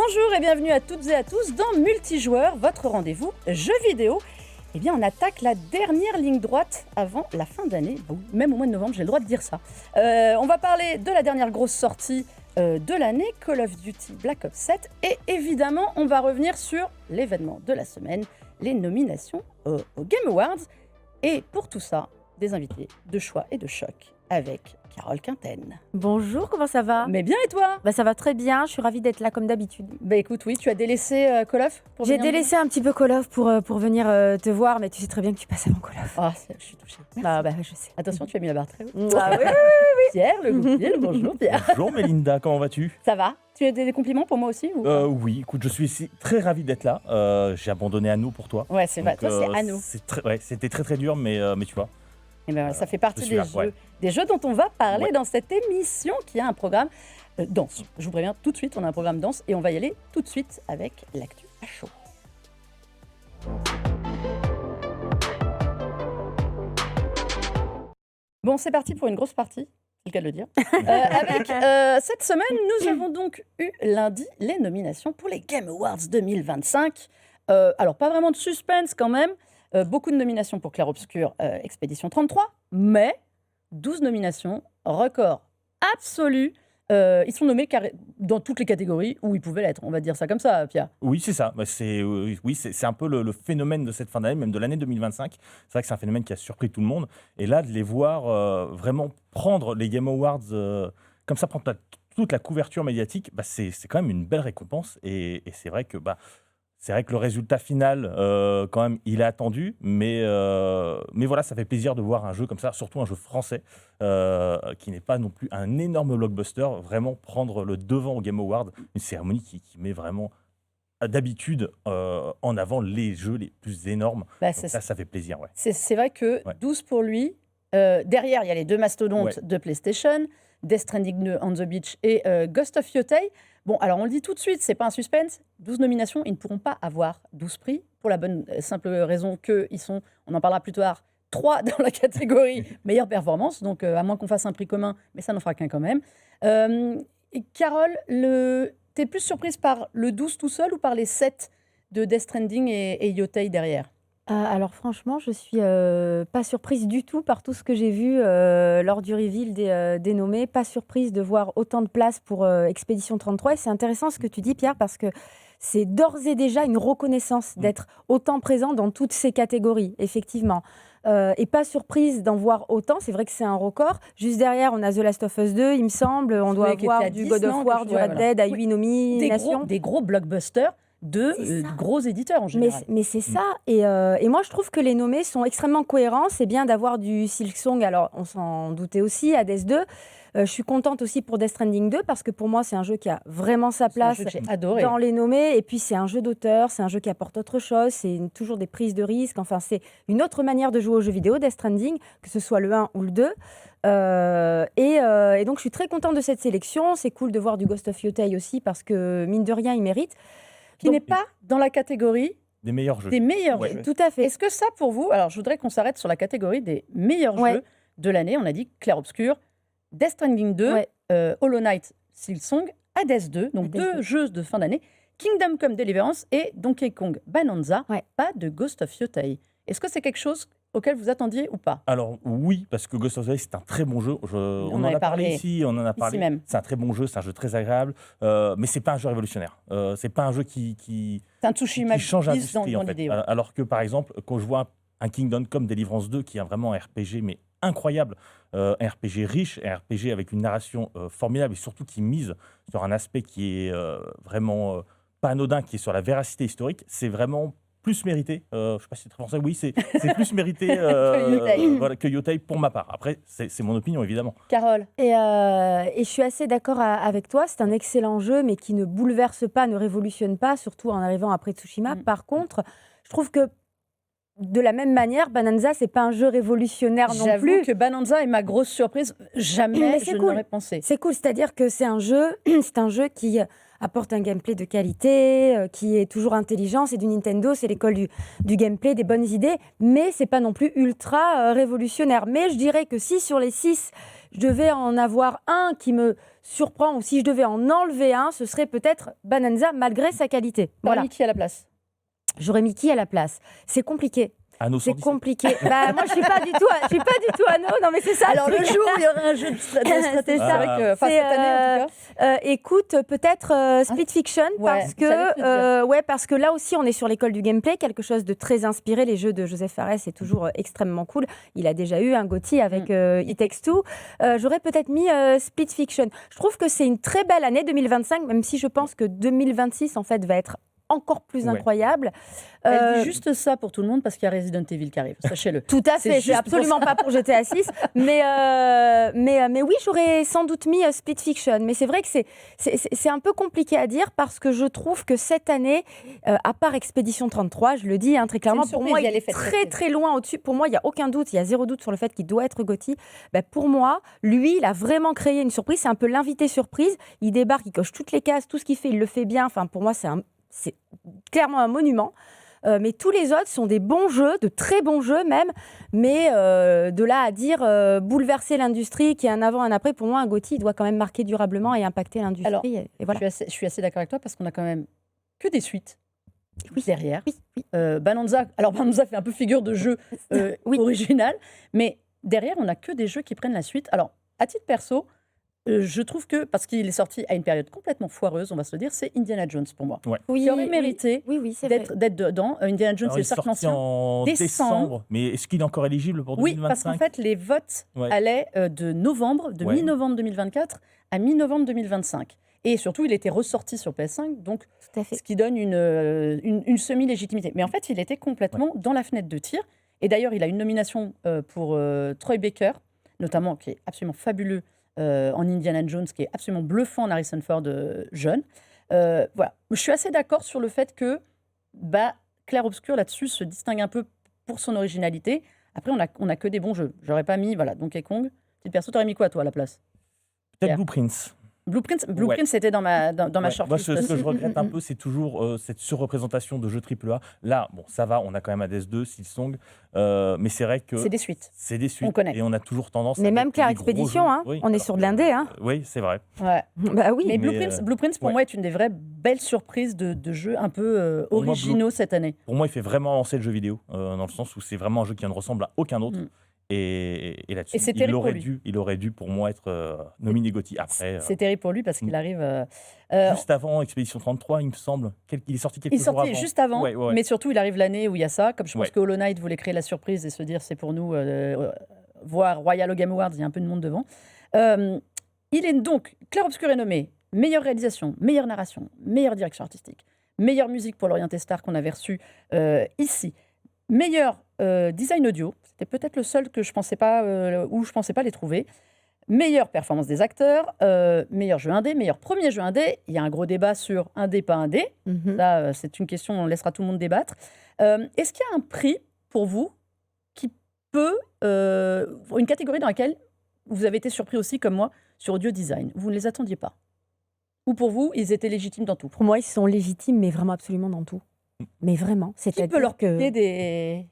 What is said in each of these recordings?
Bonjour et bienvenue à toutes et à tous dans Multijoueur, votre rendez-vous jeux vidéo. Eh bien, on attaque la dernière ligne droite avant la fin d'année. Même au mois de novembre, j'ai le droit de dire ça. On va parler de la dernière grosse sortie de l'année, Call of Duty Black Ops 7. Et évidemment, on va revenir sur l'événement de la semaine, les nominations aux Game Awards. Et pour tout ça, des invités de choix et de choc avec Carole Quinten. Bonjour, comment ça va? Mais bien et toi? Ça va très bien, je suis ravie d'être là comme d'habitude. Écoute, oui, tu as délaissé Call of pour J'ai venir délaissé un petit peu Call of pour venir te voir, mais tu sais très bien que tu passes avant Call of. Ah, je suis touchée. Merci. Je sais. Attention, tu as mis la barre très haut. Ah oui. Pierre, le goupil, bonjour Pierre. Bonjour Mélinda, comment vas-tu? Ça va? Tu as des compliments pour moi aussi ou... Oui, écoute, je suis ici très ravi d'être là. J'ai abandonné Anno pour toi. Ouais, c'est vrai, toi c'est Anno. C'était très dur, mais tu vois. Et ben, ça fait partie suis là, des jeux dont on va parler dans cette émission qui a un programme dense. Je vous préviens tout de suite, on a un programme dense et on va y aller tout de suite avec l'actu à chaud. Bon, c'est parti pour une grosse partie, c'est le cas de le dire. Avec cette semaine, nous avons donc eu lundi les nominations pour les Game Awards 2025. Alors, pas vraiment de suspense quand même. Beaucoup de nominations pour Clair Obscur Expédition 33, mais 12 nominations, record absolu. Ils sont nommés dans toutes les catégories où ils pouvaient l'être, on va dire ça comme ça, Pierre. Oui, c'est ça. C'est un peu le phénomène de cette fin d'année, même de l'année 2025. C'est vrai que c'est un phénomène qui a surpris tout le monde. Et là, de les voir vraiment prendre les Game Awards, comme ça, prendre toute la couverture médiatique, c'est quand même une belle récompense. Et c'est vrai que... c'est vrai que le résultat final, quand même, il est attendu, mais voilà, ça fait plaisir de voir un jeu comme ça, surtout un jeu français, qui n'est pas non plus un énorme blockbuster, vraiment prendre le devant au Game Awards, une cérémonie qui met vraiment, d'habitude, en avant les jeux les plus énormes. Donc ça fait plaisir, ouais. C'est vrai que 12 pour lui. Derrière, il y a les deux mastodontes de PlayStation, Death Stranding 2, On the Beach et Ghost of Yotei. Bon, alors on le dit tout de suite, c'est pas un suspense. 12 nominations, ils ne pourront pas avoir 12 prix pour la bonne simple raison qu'ils sont, on en parlera plus tard, 3 dans la catégorie meilleure performance. Donc à moins qu'on fasse un prix commun, mais ça n'en fera qu'un quand même. Et Carole, t'es plus surprise par le 12 tout seul ou par les 7 de Death Stranding et Yotei derrière? Alors franchement, je suis pas surprise du tout par tout ce que j'ai vu lors du reveal des nommés. Pas surprise de voir autant de place pour Expédition 33. Et c'est intéressant ce que tu dis, Pierre, parce que c'est d'ores et déjà une reconnaissance d'être autant présent dans toutes ces catégories, effectivement. Et pas surprise d'en voir autant. C'est vrai que c'est un record. Juste derrière, on a The Last of Us 2, il me semble. On doit avoir du God of War, du Red Dead à 8 nominations. Des gros blockbusters de gros éditeurs en général. Mais c'est ça. Et moi, je trouve que les nommés sont extrêmement cohérents. C'est bien d'avoir du Silksong. Alors, on s'en doutait aussi, Hades 2. Je suis contente aussi pour Death Stranding 2 parce que pour moi, c'est un jeu qui a vraiment sa place dans les nommés. Et puis, c'est un jeu d'auteur, c'est un jeu qui apporte autre chose. C'est toujours des prises de risques. Enfin, c'est une autre manière de jouer aux jeux vidéo, Death Stranding, que ce soit le 1 ou le 2. Et donc, je suis très contente de cette sélection. C'est cool de voir du Ghost of Yotei aussi parce que, mine de rien, il mérite. Qui n'est pas dans la catégorie des meilleurs jeux. Des meilleurs jeux. Tout à fait. Est-ce que ça, pour vous, alors je voudrais qu'on s'arrête sur la catégorie des meilleurs jeux de l'année. On a dit Clair Obscur, Death Stranding 2, Hollow Knight, Silksong, Hades 2, donc deux jeux de fin d'année, Kingdom Come Deliverance et Donkey Kong Bonanza, pas de Ghost of Yotei. Est-ce que c'est quelque chose auquel vous attendiez ou pas? Alors oui, parce que Ghost of Yotei, c'est un très bon jeu. On en a parlé ici, on en a parlé. Même. C'est un très bon jeu, c'est un jeu très agréable, mais c'est pas un jeu révolutionnaire. C'est pas un jeu qui change l'industrie en fait. Alors que par exemple, quand je vois un Kingdom Come Deliverance 2 qui est vraiment un RPG mais incroyable, un RPG riche, un RPG avec une narration formidable et surtout qui mise sur un aspect qui est vraiment pas anodin, qui est sur la véracité historique, c'est vraiment plus mérité, je ne sais pas si c'est très français, oui, c'est plus mérité que Yotei pour ma part. Après, c'est mon opinion, évidemment. Carole. Et je suis assez d'accord avec toi, c'est un excellent jeu, mais qui ne bouleverse pas, ne révolutionne pas, surtout en arrivant après Tsushima. Par contre, je trouve que de la même manière, Bonanza, c'est pas un jeu révolutionnaire non plus. J'avoue que Bonanza est ma grosse surprise. Jamais je n'aurais pensé. C'est cool, c'est-à-dire que c'est un jeu qui apporte un gameplay de qualité, qui est toujours intelligent. C'est du Nintendo, c'est l'école du gameplay, des bonnes idées, mais c'est pas non plus ultra révolutionnaire. Mais je dirais que si sur les 6, je devais en avoir un qui me surprend, ou si je devais en enlever un, ce serait peut-être Bananza, malgré sa qualité. Voilà. Qui à la place? J'aurais mis qui à la place? C'est compliqué. Anno C'est 117. compliqué. Bah, moi, je suis pas du tout Anno. Non, mais c'est ça. Alors, truc. le jour où il y aura un jeu de stratégie, c'est vrai que, enfin, C'est, cette année, en tout cas. Écoute, peut-être Split Fiction, Ouais, parce j'allais te que, parce que là aussi, on est sur l'école du gameplay, quelque chose de très inspiré. Les jeux de Joseph Fares, c'est toujours extrêmement cool. Il a déjà eu un GOTY avec It Takes Two. J'aurais peut-être mis Split Fiction. Je trouve que c'est une très belle année 2025, même si je pense que 2026, en fait, va être encore plus incroyable. Elle dit juste ça pour tout le monde parce qu'il y a Resident Evil qui arrive, sachez-le. Tout à fait, c'est absolument pas pour GTA 6. Mais oui, j'aurais sans doute mis Split Fiction. Mais c'est vrai que c'est un peu compliqué à dire parce que je trouve que cette année, à part Expédition 33, je le dis très clairement, pour moi, il est très très loin au-dessus. Pour moi, il n'y a aucun doute, il y a zéro doute sur le fait qu'il doit être GOTY. Pour moi, lui, il a vraiment créé une surprise. C'est un peu l'invité surprise. Il débarque, il coche toutes les cases, tout ce qu'il fait, il le fait bien. Enfin, pour moi, c'est clairement un monument. Mais tous les autres sont des bons jeux, de très bons jeux même, mais de là à dire bouleverser l'industrie, qu'il y a un avant, un après, pour moi, un GOTY doit quand même marquer durablement et impacter l'industrie. Alors, et voilà. je suis assez d'accord avec toi parce qu'on a quand même que des suites derrière. Oui. Bananza fait un peu figure de jeu original, mais derrière, on n'a que des jeux qui prennent la suite. Alors, à titre perso, je trouve que, parce qu'il est sorti à une période complètement foireuse, on va se le dire, c'est Indiana Jones pour moi. Ouais. Oui, qui aurait mérité d'être dedans. Indiana Jones, Alors, c'est il le cercle sorti ancien. en décembre, mais est-ce qu'il est encore éligible pour 2025? Oui, parce qu'en fait, les votes allaient de mi-novembre 2024 à mi-novembre 2025. Et surtout, il était ressorti sur PS5, donc ce qui donne une semi-légitimité. Mais en fait, il était complètement dans la fenêtre de tir. Et d'ailleurs, il a une nomination pour Troy Baker, notamment, qui est absolument fabuleux en Indiana Jones, qui est absolument bluffant en Harrison Ford jeune. Voilà. Je suis assez d'accord sur le fait que Clair Obscur, là-dessus, se distingue un peu pour son originalité. Après, on a que des bons jeux. J'aurais pas mis Donkey Kong. Petite perso, t'aurais mis quoi, toi, à la place? Peut-être Blueprints. Blueprint, c'était dans ma shortlist. Moi, ce que je regrette un peu, c'est toujours cette surreprésentation de jeux AAA. Là, bon, ça va, on a quand même Hades 2, Silksong, mais c'est vrai que... C'est des suites. On connaît. Et on a toujours tendance mais même Clair Expédition, on est sur de l'indé. Oui, c'est vrai. Ouais. Bah oui. Mais Blueprints, pour moi, est une des vraies belles surprises de jeux un peu originaux cette année. Pour moi, il fait vraiment avancer le jeu vidéo, dans le sens où c'est vraiment un jeu qui ne ressemble à aucun autre. Et là-dessus, il aurait dû pour moi être nominé GOTY. Après, c'est terrible pour lui parce qu'il arrive juste avant Expédition 33, il me semble. Il est sorti quelques jours avant. Il est sorti juste avant, mais surtout il arrive l'année où il y a ça. Comme je pense que Hollow Knight voulait créer la surprise et se dire c'est pour nous voir Royal au Game Awards, il y a un peu de monde devant. Il est donc Clair Obscur est nommé meilleure réalisation, meilleure narration, meilleure direction artistique, meilleure musique pour l'Orienté Star qu'on avait reçu ici. Meilleur design audio, c'était peut-être le seul que je pensais pas, où je pensais pas les trouver. Meilleure performance des acteurs, meilleur jeu indé, meilleur premier jeu indé. Il y a un gros débat sur indé, pas indé. Là, c'est une question, on laissera tout le monde débattre. Est-ce qu'il y a un prix pour vous qui peut, une catégorie dans laquelle vous avez été surpris aussi, comme moi, sur audio design? Vous ne les attendiez pas? Ou pour vous, ils étaient légitimes dans tout? Pour moi, ils sont légitimes, mais vraiment absolument dans tout. Mais vraiment, qui peut leur piquer des...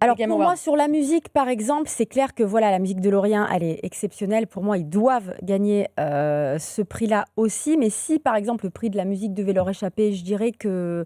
Alors pour moi, sur la musique, par exemple, c'est clair que la musique de Lorient, elle est exceptionnelle. Pour moi, ils doivent gagner ce prix-là aussi. Mais si, par exemple, le prix de la musique devait leur échapper, je dirais que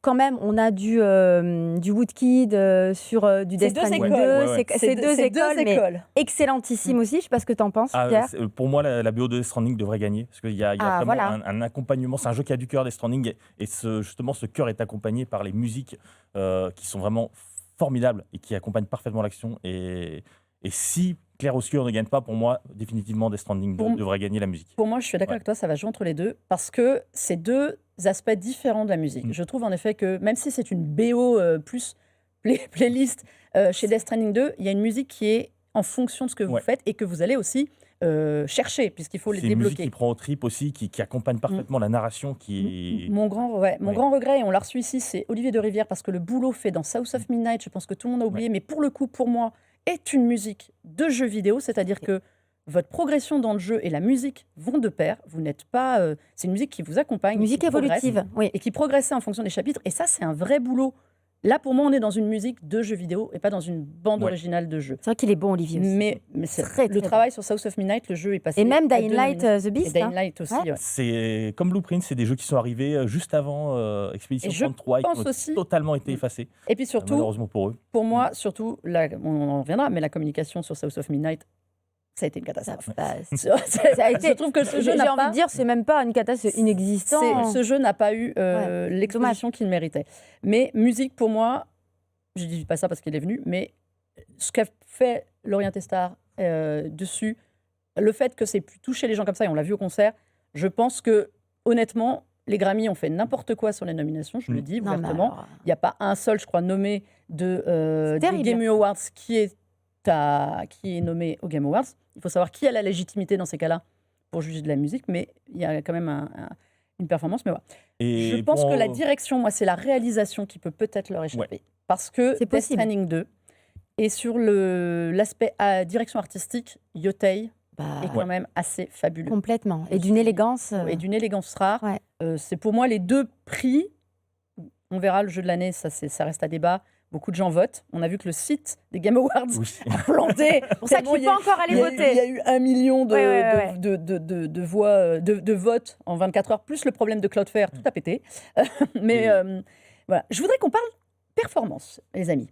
quand même, on a du Woodkid sur du Death Stranding 2. C'est deux écoles, mais excellentissimes aussi. Je ne sais pas ce que tu en penses, Pierre. Pour moi, la BO de Death Stranding devrait gagner. Parce qu'il y a vraiment un accompagnement. C'est un jeu qui a du cœur, Death Stranding. Et justement, ce cœur est accompagné par les musiques qui sont vraiment formidable et qui accompagne parfaitement l'action. Et si Clair Obscur ne gagne pas, pour moi, définitivement, Death Stranding devrait gagner la musique. Pour moi, je suis d'accord avec toi, ça va jouer entre les deux, parce que c'est deux aspects différents de la musique. Je trouve en effet que, même si c'est une BO plus playlist chez Death Stranding 2, il y a une musique qui est en fonction de ce que vous faites et que vous allez aussi chercher, puisqu'il faut les débloquer. C'est une musique qui prend au trip aussi, qui accompagne parfaitement la narration. Mon grand regret, et on l'a reçu ici, c'est Olivier de Rivière, parce que le boulot fait dans South of Midnight, je pense que tout le monde a oublié, mais pour le coup, pour moi, est une musique de jeu vidéo, c'est-à-dire que votre progression dans le jeu et la musique vont de pair. Vous n'êtes pas. C'est une musique qui vous accompagne. Musique qui progresse évolutive, oui. Et qui progresse en fonction des chapitres. Et ça, c'est un vrai boulot. Là, pour moi, on est dans une musique de jeu vidéo et pas dans une bande originale de jeu. C'est vrai qu'il est bon, Olivier aussi. Mais c'est Très, le très travail sur South of Midnight, le jeu est passé. Et même à Dying 2 Light, nominations. The Beast. Et Dying Light aussi, Ouais. ouais. C'est comme Blueprint, c'est des jeux qui sont arrivés juste avant Expedition Et je 33 et qui pense ont aussi- totalement été effacés, Et puis surtout, malheureusement pour eux. pour moi, surtout, on en reviendra, mais la communication sur South of Midnight, ça a été une Ça, catastrophe. bah, Ça a été- Je trouve que ce jeu j'ai n'a envie pas... de dire, c'est même pas une catastrophe inexistante. Ce jeu n'a pas eu l'exposition qu'il méritait. Mais musique, pour moi, je dis pas ça parce qu'il est venu, mais ce qu'a fait Lorient Testar dessus, le fait que c'est pu toucher les gens comme ça, et on l'a vu au concert, je pense que, honnêtement, les Grammy ont fait n'importe quoi sur les nominations, je le dis Non, mais ouvertement. alors, Il n'y a pas un seul, je crois, nommé des terrible. Game Awards qui est nommé aux Game Awards. Il faut savoir qui a la légitimité dans ces cas-là pour juger de la musique, mais il y a quand même une performance. Mais voilà. Et Je pense pour- que la direction, moi, c'est la réalisation qui peut peut-être leur échapper. Parce que C'est Death possible. Stranding 2, et sur l'aspect direction artistique, Yotei bah, est quand même assez fabuleux. complètement. Et d'une élégance. Et d'une élégance rare. Ouais. C'est pour moi les deux prix. On verra le jeu de l'année, ça reste à débat. Beaucoup de gens votent. On a vu que le site des Game Awards Oui. a planté. C'est pour ça qu'il ne faut pas encore aller voter. Il y a eu 1 million Ouais. de voix, de votes en 24 heures, plus le problème de Cloudflare, tout a pété. Mais voilà. Je voudrais qu'on parle performance, les amis.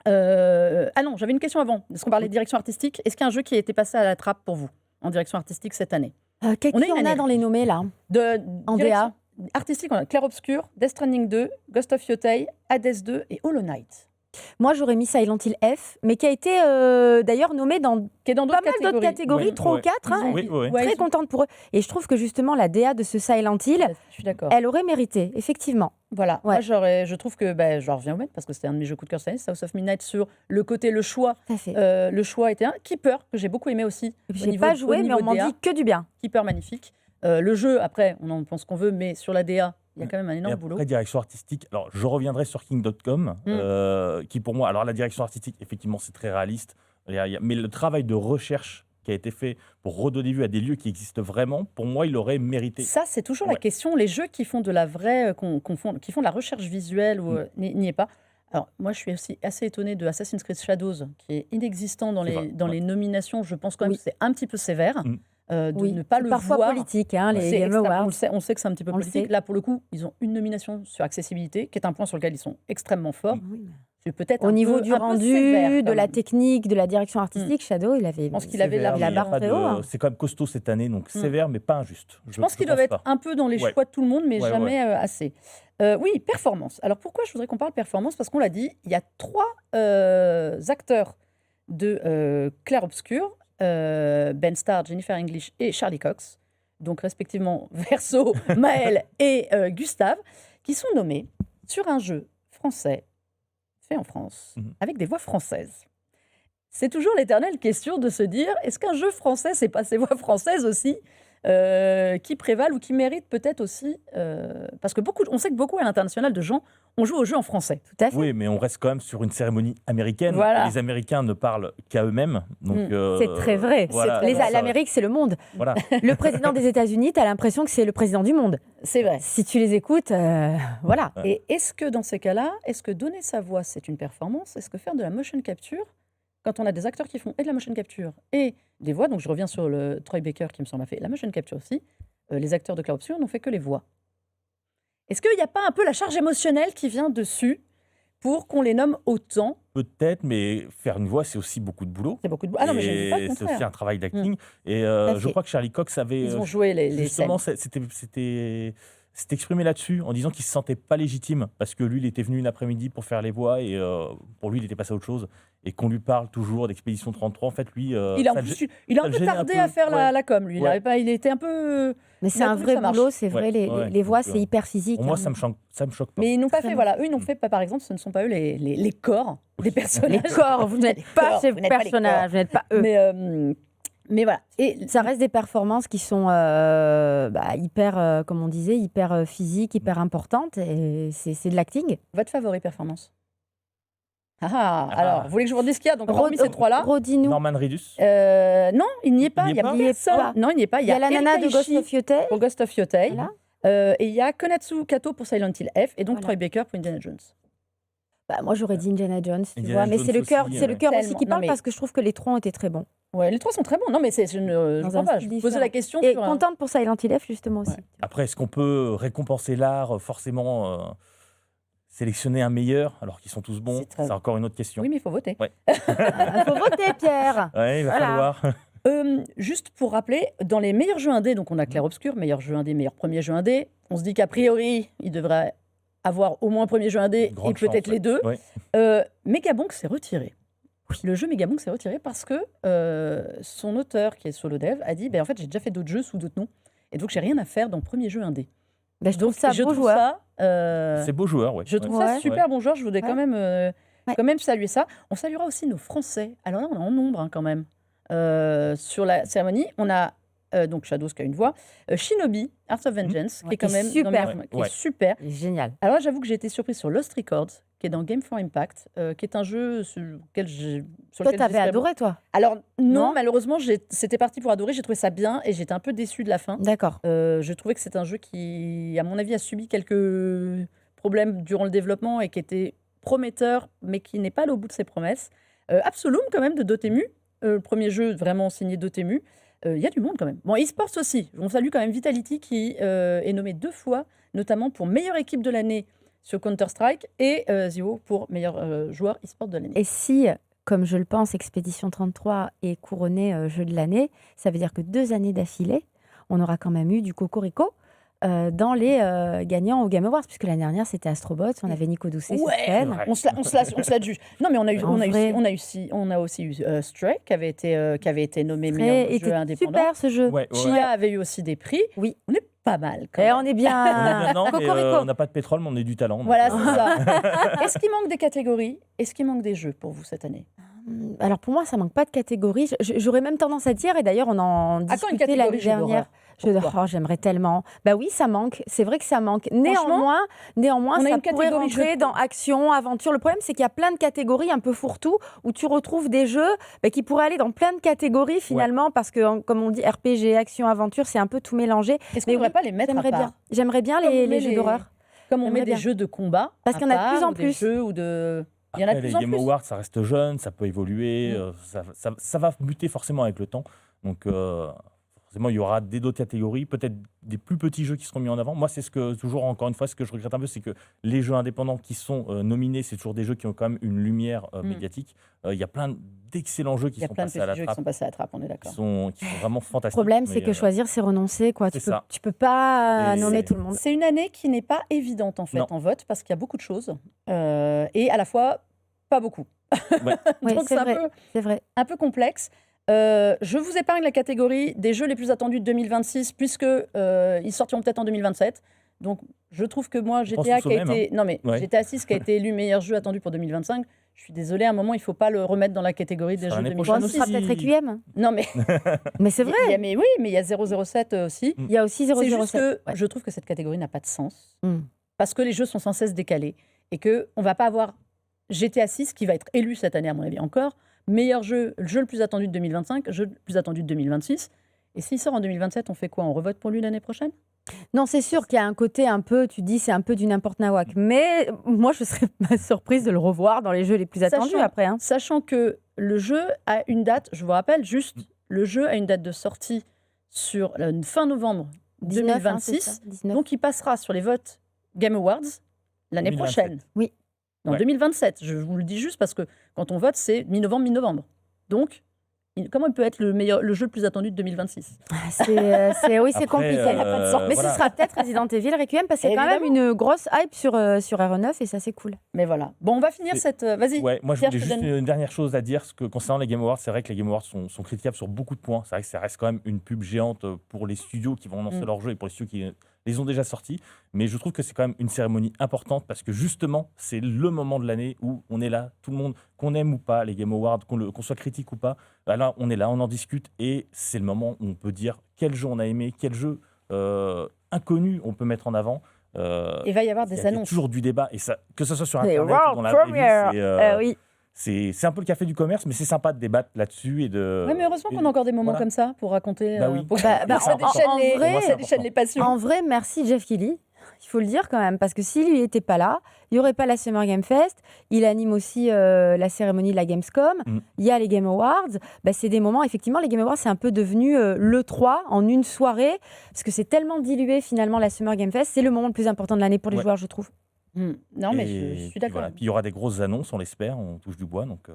Ah non, j'avais une question avant. Est-ce qu'on parlait de direction artistique? Est-ce qu'il y a un jeu qui a été passé à la trappe pour vous en direction artistique cette année? Qui On a une on a année. dans les nommés, là En direction DA. artistique, on a Clair Obscur, Death Stranding 2, Ghost of Yotei, Hades 2 et Hollow Knight. Moi, j'aurais mis Silent Hill F, mais qui a été d'ailleurs nommé dans Qui est dans pas d'autres mal d'autres catégories, Ouais, 3 ou ouais. 4. Hein, Oui, oui. Ouais, très ils ont- contente pour eux. Et je trouve que justement, la DA de ce Silent Hill, Je suis d'accord. elle aurait mérité, effectivement. Voilà, Ouais. moi je trouve que je reviens au même parce que c'était un de mes jeux coup de cœur cette année, South of Midnight, sur le côté, le choix. Tout à fait. Le choix était un Keeper que j'ai beaucoup aimé aussi. Et puis, au j'ai niveau- pas au joué, mais niveau on m'en DA. dit que du bien. Keeper magnifique. Le jeu, après, on en pense qu'on veut, mais sur la DA, il y a quand même un Et énorme après, boulot. direction artistique, alors je reviendrai sur King.com, qui pour moi, alors la direction artistique, effectivement, c'est très réaliste, mais le travail de recherche qui a été fait pour redonner vue à des lieux qui existent vraiment, pour moi, il aurait mérité. Ça, c'est toujours la Ouais. question. Les jeux qui font de la vraie, qui font de la recherche visuelle, n'y est pas. Alors, moi, je suis aussi assez étonnée de Assassin's Creed Shadows, qui est inexistant dans C'est les, vrai, dans ouais. les nominations. Je pense quand même Oui. que c'est un petit peu sévère de Oui, ne pas c'est le parfois voir. politique, hein, les C'est Game extra- Awards. on sait que c'est un petit peu On le politique. sait. Là, pour le coup, ils ont une nomination sur accessibilité, qui est un point sur lequel ils sont extrêmement forts. Oui, mais- C'est peut-être Au un niveau peu- du un peu rendu, sévère, de quand la même. technique, de la direction artistique, Shadow, il avait. Je pense qu'il avait Sévère, la mais il y a barre pas très de- haut, hein. C'est quand même costaud cette année, donc sévère, mais pas injuste. Je pense qu'ils doivent être un peu dans les Ouais. choix de tout le monde, mais Ouais, jamais assez. Oui, performance. Alors pourquoi je voudrais qu'on parle performance? Parce qu'on l'a dit, il y a 3 acteurs de Clair Obscur, Ben Starr, Jennifer English et Charlie Cox, donc respectivement Verso, Maël et Gustave, qui sont nommés sur un jeu français fait en France, avec des voix françaises. C'est toujours l'éternelle question de se dire, est-ce qu'un jeu français, c'est pas ces voix françaises aussi qui prévalent ou qui méritent peut-être aussi, parce que on sait que beaucoup à l'international de gens on joue au jeu en français. Tout à fait. Oui, mais on reste quand même sur une cérémonie américaine. Voilà. Les Américains ne parlent qu'à eux-mêmes. Donc, C'est très vrai. voilà, très vrai. L'Amérique, c'est le monde. Voilà. Le président des États-Unis, tu as l'impression que c'est le président du monde. C'est vrai. Si tu les écoutes, voilà. Et est-ce que dans ces cas-là, est-ce que donner sa voix, c'est une performance? Est-ce que faire de la motion capture, quand on a des acteurs qui font et de la motion capture et des voix, donc je reviens sur le Troy Baker qui me semble a fait la motion capture aussi, les acteurs de Clair Obscur n'ont fait que les voix. Est-ce qu'il n'y a pas un peu la charge émotionnelle qui vient dessus pour qu'on les nomme autant? Peut-être, mais faire une voix, c'est aussi beaucoup de boulot. C'est beaucoup de... Ah non, mais je ne dis pas le Et c'est aussi contraire. un travail d'acting. Et fait. je crois que Charlie Cox avait Ils ont joué les scènes. justement, s'était exprimé là-dessus en disant qu'il se sentait pas légitime parce que lui, il était venu une après-midi pour faire les voix et pour lui, il était passé à autre chose. Et qu'on lui parle toujours d'Expédition 33, en fait, lui, Il a, ça en le plus, gê- il a ça un le peu gênait un tardé peu. à faire Ouais. la com, lui. Ouais. Il était un peu... Mais Il c'est a un voulu que vrai ça marche. boulot, c'est vrai. Ouais, Les, ouais, les voix, donc, c'est hyper physique. Pour moi, hein. ça me choque pas. Mais ils n'ont pas fait, Vraiment. voilà, eux, ils n'ont fait, par exemple, ce ne sont pas eux les corps des personnages. Les corps, vous n'êtes pas corps, ces vous n'êtes pas les personnages, vous n'êtes pas eux. Mais voilà. Et Ça reste des performances qui sont hyper, comme on disait, hyper physiques, hyper importantes. Et c'est de l'acting. votre favori performance? Alors, vous voulez que je vous redise ce qu'il y a? Donc, hormis ces trois-là. Redis-nous. Norman Reedus. Non, il n'y est pas. Il Il n'y n'y est a pas personne. Non, il n'y est pas. Il y a la nana de Erika Ghost Ishii of Yotei. pour Ghost of Yotei. Voilà. Et il y a Konatsu Kato pour Silent Hill F. Et donc, Voilà. Troy Baker pour Indiana Jones. Bah, moi, j'aurais dit Indiana Jones, tu Indiana vois. Mais Jones c'est le cœur aussi, c'est le cœur aussi Tellement. qui Non, parle mais- parce que je trouve que les trois ont été très bons. Ouais, les trois sont très bons. Non, mais je ne Dans crois un pas. style Je posais la question Et sur un- contente pour Silent Hill F, justement aussi. Ouais. Après, est-ce qu'on peut récompenser l'art, forcément sélectionner un meilleur, alors qu'ils sont tous bons? C'est très- C'est encore une autre question. Oui, mais il faut voter. Il faut voter, Pierre. Ouais, il va Voilà. falloir. Juste pour rappeler, dans les meilleurs jeux indés, donc on a Clair Obscur, meilleur jeu indé, meilleur premier jeu indé. On se dit qu'a priori, il devrait avoir au moins un premier jeu indé Grande et peut-être chance, les deux. Ouais. Megabank s'est retiré. Le jeu Megabank s'est retiré parce que son auteur, qui est solo dev, a dit en fait, j'ai déjà fait d'autres jeux sous d'autres noms. Et donc, j'ai rien à faire dans le premier jeu indé. Bah, je trouve Donc, ça je beau trouve joueur. ça, C'est beau joueur, ouais. je trouve Ouais. ça super bon joueur. Je voudrais Ouais. quand même saluer ça. On saluera aussi nos Français. Alors là, on est en nombre quand même. Sur la cérémonie, on a donc Shadows qui a une voix, Shinobi, Hearts of Vengeance, qui est quand qui est même super. qui est super. Il est génial. Alors j'avoue que j'ai été surprise sur Lost Records, qui est dans Game for Impact, qui est un jeu sur lequel Toi, t'avais adoré, toi. Alors non, Non malheureusement, c'était parti pour adorer. J'ai trouvé ça bien et j'étais un peu déçue de la fin. D'accord. Je trouvais que c'est un jeu qui, à mon avis, a subi quelques problèmes durant le développement et qui était prometteur, mais qui n'est pas allé au bout de ses promesses. Absolum, quand même, de Dotemu. Le premier jeu vraiment signé Dotemu. Il y a du monde quand même. Bon, eSports aussi. On salue quand même Vitality qui est nommé 2 fois, notamment pour meilleure équipe de l'année sur Counter-Strike et Zio pour meilleur joueur eSports de l'année. Et si, comme je le pense, Expédition 33 est couronné jeu de l'année, ça veut dire que 2 années d'affilée, on aura quand même eu du cocorico dans les gagnants au Game Awards, puisque l'année dernière, c'était Astrobots, on avait Nico Doucet sur Ouais, scène. Ouais. on se la juge. Non, mais on a aussi eu Stray qui avait été nommé meilleur Très- jeu était indépendant. super ce jeu. Ouais, ouais. Chia avait eu aussi des prix. Oui. On est pas mal quand Et même. on est bien. Non, mais Cocorico. on n'a pas de pétrole, mais on est du talent. donc, Voilà, c'est ça. Est-ce qu'il manque des catégories? Est-ce qu'il manque des jeux pour vous cette année? Alors pour moi, ça manque pas de catégorie. J'aurais même tendance à dire, et d'ailleurs on en À quand une discutait catégorie l'année jeu d'horreur? dernière. J'aimerais tellement. Bah oui, ça manque. C'est vrai que ça manque. Néanmoins, on a ça une pourrait catégorie jeu rentrer de- dans action, aventure. Le problème, c'est qu'il y a plein de catégories un peu fourre-tout où tu retrouves des jeux qui pourraient aller dans plein de catégories finalement, parce que comme on dit, RPG, action, aventure, c'est un peu tout mélangé. Est-ce qu'on Mais ne devrait oui, pas les mettre à J'aimerais part bien. J'aimerais bien Comme on met les jeux d'horreur. Comme on met J'aimerais des bien. jeux de combat. Parce à qu'il y en a de part, plus en ou des plus. jeux ou de... Il y en a de Après, plus les en Game plus. Awards, ça reste jeune, ça peut évoluer, ça va muter forcément avec le temps. Donc, forcément, il y aura d'autres catégories, peut-être des plus petits jeux qui seront mis en avant. Moi, c'est toujours, encore une fois, ce que je regrette un peu, c'est que les jeux indépendants qui sont nominés, c'est toujours des jeux qui ont quand même une lumière médiatique. Il y a plein d'excellents jeux qui Il y a sont plein de passés à la petits jeux qui trappe, sont passés à la trappe, on est qui d'accord. sont vraiment Le fantastiques. problème, c'est mais, que choisir, c'est renoncer. Quoi. c'est ça. Tu peux pas Et nommer c'est- tout le monde. C'est une année qui n'est pas évidente en fait Non. en vote parce qu'il y a beaucoup de choses et à la fois pas beaucoup. Oui, Donc c'est c'est vrai. C'est vrai. un peu complexe. Je vous épargne la catégorie des jeux les plus attendus de 2026 puisque ils sortiront peut-être en 2027. Donc je trouve que moi Je pense GTA tous qui au a même, été non mais Ouais. GTA 6 qui a été élu meilleur jeu attendu pour 2025. Je suis désolée, à un moment il faut pas le remettre dans la catégorie des sera jeux l'année Bon, 2026. ce sera aussi. peut-être Requiem. Non mais Mais c'est vrai. mais oui, mais il y a 007 aussi. Il y a aussi C'est juste 007. que Ouais. je trouve que cette catégorie n'a pas de sens. Mm. Parce que les jeux sont sans cesse décalés et que on va pas avoir GTA 6 qui va être élu cette année à mon avis encore meilleur jeu, le jeu le plus attendu de 2025, jeu le plus attendu de 2026. Et s'il sort en 2027, on fait quoi? On revote pour lui l'année prochaine? Non, c'est sûr qu'il y a un côté un peu, tu dis, c'est un peu du n'importe nawak. Mais moi, je serais pas surprise de le revoir dans les jeux les plus attendus Sachant- après. Hein. Sachant que le jeu a une date, je vous rappelle juste, le jeu a une date de sortie sur fin novembre 19, hein, c'est 2026. ça, 19. Donc il passera sur les votes Game Awards l'année 2027. prochaine. Oui. En Ouais. 2027. Je vous le dis juste parce que quand on vote, c'est mi-novembre. Donc, comment il peut être le jeu le plus attendu de 2026? Oui, c'est Après, compliqué. elle a pas de sens. Mais voilà. ce sera peut-être Resident Evil Requiem parce qu'il y a quand même une grosse hype sur RE9 et ça, c'est cool. Mais voilà. Bon, on va finir C'est- cette... Vas-y. Ouais, moi je Pierre, voulais je te juste donne- une dernière chose à dire, parce que concernant les Game Awards, c'est vrai que les Game Awards sont critiquables sur beaucoup de points. C'est vrai que ça reste quand même une pub géante pour les studios qui vont annoncer Mm. leurs jeux et pour les studios qui les ont déjà sortis. Mais je trouve que c'est quand même une cérémonie importante parce que justement, c'est le moment de l'année où on est là, tout le monde, qu'on aime ou pas les Game Awards, qu'on soit critique ou pas, là on est là, on en discute et c'est le moment où on peut dire quel jeu on a aimé, quel jeu inconnu on peut mettre en avant. Il va y avoir Il y des a annonces. toujours du débat, et ça, que ce soit sur Les Internet ou dans world la vraie vie, premiere. c'est, Oui. c'est un peu le café du commerce, mais c'est sympa de débattre là-dessus et de. Ouais, mais heureusement qu'on a encore des moments voilà. comme ça pour raconter. Bah oui. Ça déchaîne en les, vrai, ça déchaîne les passions. En vrai, merci Jeff Keighley. Il faut le dire quand même, parce que s'il n'était pas là, il n'y aurait pas la Summer Game Fest. Il anime aussi la cérémonie de la Gamescom. Il y a les Game Awards. C'est des moments, effectivement, les Game Awards, c'est un peu devenu l'E3 en une soirée, parce que c'est tellement dilué finalement la Summer Game Fest. C'est le moment le plus important de l'année pour les joueurs, je trouve. Non, mais je suis d'accord. Voilà. Puis il y aura des grosses annonces, on l'espère, on touche du bois. Donc,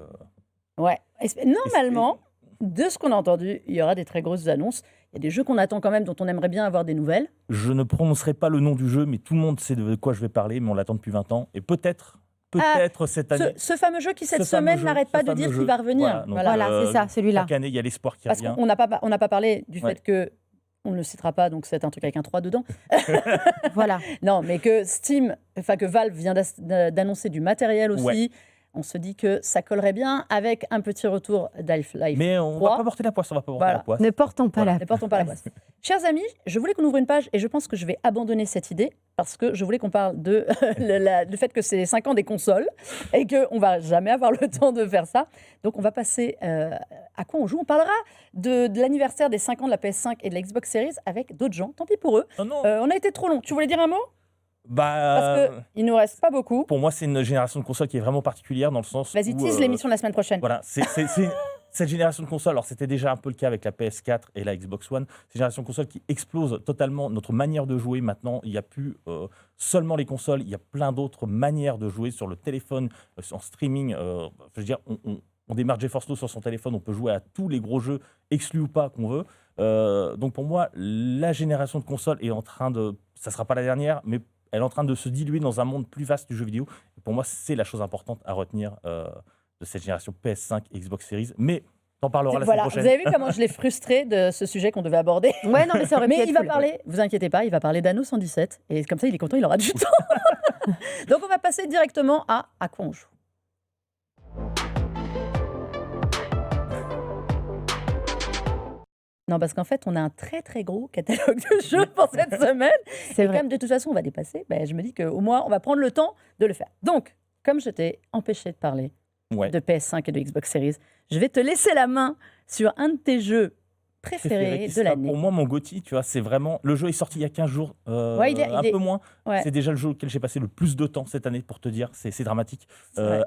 Ouais. Normalement, de ce qu'on a entendu, il y aura des très grosses annonces. Il y a des jeux qu'on attend quand même, dont on aimerait bien avoir des nouvelles. Je ne prononcerai pas le nom du jeu, mais tout le monde sait de quoi je vais parler, mais on l'attend depuis 20 ans. Et peut-être cette année. Ce fameux jeu qui, cette semaine, n'arrête pas de dire qu'il va revenir. Voilà, c'est ça, celui-là. Chaque année, il y a l'espoir qui Parce revient. qu'on n'a pas parlé du fait que, on ne le citera pas, donc c'est un truc avec un 3 dedans. Voilà. Non, mais que que Valve vient d'annoncer du matériel aussi. Ouais. On se dit que ça collerait bien avec un petit retour d'Half-Life. Mais on ne va pas porter la poisse, Voilà. la poisse. Ne portons pas la Ne portons pas la poisse. Chers amis, je voulais qu'on ouvre une page et je pense que je vais abandonner cette idée parce que je voulais qu'on parle de le fait que c'est les 5 ans des consoles et qu'on ne va jamais avoir le temps de faire ça. Donc on va passer à quoi on joue. On parlera de l'anniversaire des 5 ans de la PS5 et de la Xbox Series avec d'autres gens. Tant pis pour eux. Oh non. On a été trop long. Tu voulais dire un mot ? Parce qu'il ne nous reste pas beaucoup. Pour moi, c'est une génération de consoles qui est vraiment particulière dans le sens Vas-y, tease l'émission de la semaine prochaine. Voilà, c'est cette génération de consoles, alors c'était déjà un peu le cas avec la PS4 et la Xbox One, c'est une génération de consoles qui explose totalement notre manière de jouer. Maintenant, il n'y a plus seulement les consoles, il y a plein d'autres manières de jouer sur le téléphone, en streaming. Je veux dire, on démarre GeForce Now sur son téléphone, on peut jouer à tous les gros jeux, exclus ou pas, qu'on veut. Donc pour moi, la génération de consoles est en train de... Ça ne sera pas la dernière, mais elle est en train de se diluer dans un monde plus vaste du jeu vidéo. Et pour moi, c'est la chose importante à retenir de cette génération PS5 et Xbox Series. Mais t'en parleras la semaine prochaine. Vous avez vu comment je l'ai frustré de ce sujet qu'on devait aborder. Ouais, non, mais ça aurait pu être il va cool. parler, vous inquiétez pas, il va parler d'Anno 117. Et comme ça, il est content, il aura du temps. Donc on va passer directement à quoi on joue. Non, parce qu'en fait, on a un très très gros catalogue de jeux pour cette semaine. C'est Et vrai. comme de toute façon, on va dépasser, je me dis qu'au moins, on va prendre le temps de le faire. Donc, comme je t'ai empêché de parler de PS5 et de Xbox Series, je vais te laisser la main sur un de tes jeux préférés de l'année. Pour moi, mon GOTY, tu vois, c'est vraiment... Le jeu est sorti il y a 15 jours, un peu moins. Ouais. C'est déjà le jeu auquel j'ai passé le plus de temps cette année, pour te dire. C'est dramatique.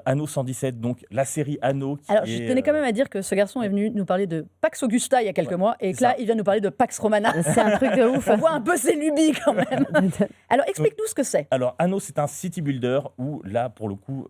Anno 117, donc la série Anno. Alors, je tenais quand même à dire que ce garçon est venu nous parler de Pax Augusta il y a quelques mois, et que là, il vient nous parler de Pax Romana. C'est un truc de ouf. On voit un peu ses lubies quand même. Alors, explique-nous ce que c'est. Alors, Anno, c'est un city builder où, là, pour le coup...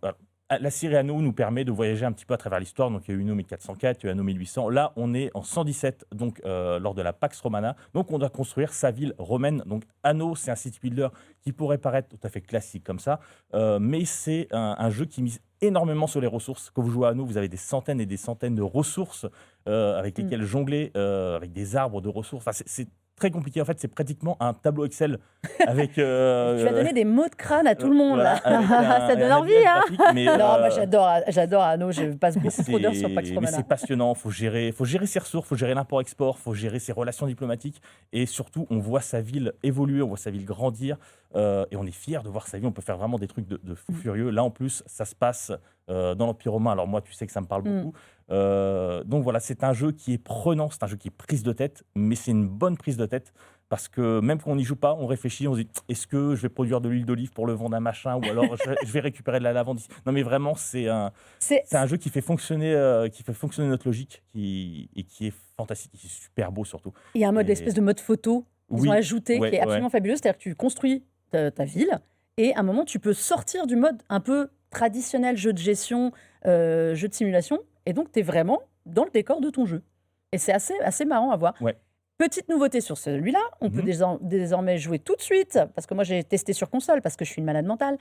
La série Anno nous permet de voyager un petit peu à travers l'histoire. Donc, il y a eu Anno 1404, il y a eu Anno 1800. Là, on est en 117, donc lors de la Pax Romana. Donc, on doit construire sa ville romaine. Donc, Anno, c'est un city builder qui pourrait paraître tout à fait classique comme ça. Mais c'est un jeu qui mise énormément sur les ressources. Quand vous jouez à Anno, vous avez des centaines et des centaines de ressources avec lesquelles jongler, avec des arbres de ressources. Enfin, c'est très compliqué. En fait, c'est pratiquement un tableau Excel avec... Tu as donné des mots de crâne à tout le monde, là. Ça donne envie, hein. Non, moi j'adore Anno, je passe beaucoup trop d'heures sur Pax Mais Romana. c'est passionnant, faut gérer ses ressources, faut gérer l'import-export, faut gérer ses relations diplomatiques, et surtout, on voit sa ville évoluer, on voit sa ville grandir, et on est fiers de voir sa ville, on peut faire vraiment des trucs de fou furieux. Là, en plus, ça se passe dans l'Empire romain, alors moi, tu sais que ça me parle beaucoup. Donc voilà, c'est un jeu qui est prenant, c'est un jeu qui est prise de tête, mais c'est une bonne prise de tête, parce que même quand on n'y joue pas, on réfléchit, on se dit, est-ce que je vais produire de l'huile d'olive pour le vendre à machin, ou alors je vais récupérer de la lavande ici. Non mais vraiment, c'est un jeu qui fait fonctionner notre logique, et qui est fantastique, qui est super beau surtout. Il y a un mode, espèce de mode photo qu'ils ont ajouté, qui est absolument fabuleux, c'est-à-dire que tu construis ta ville, et à un moment, tu peux sortir du mode un peu traditionnel, jeu de gestion, jeu de simulation, et donc tu es vraiment dans le décor de ton jeu. Et c'est assez marrant à voir. Ouais. Petite nouveauté sur celui-là, on peut désormais jouer tout de suite, parce que moi j'ai testé sur console, parce que je suis une malade mentale.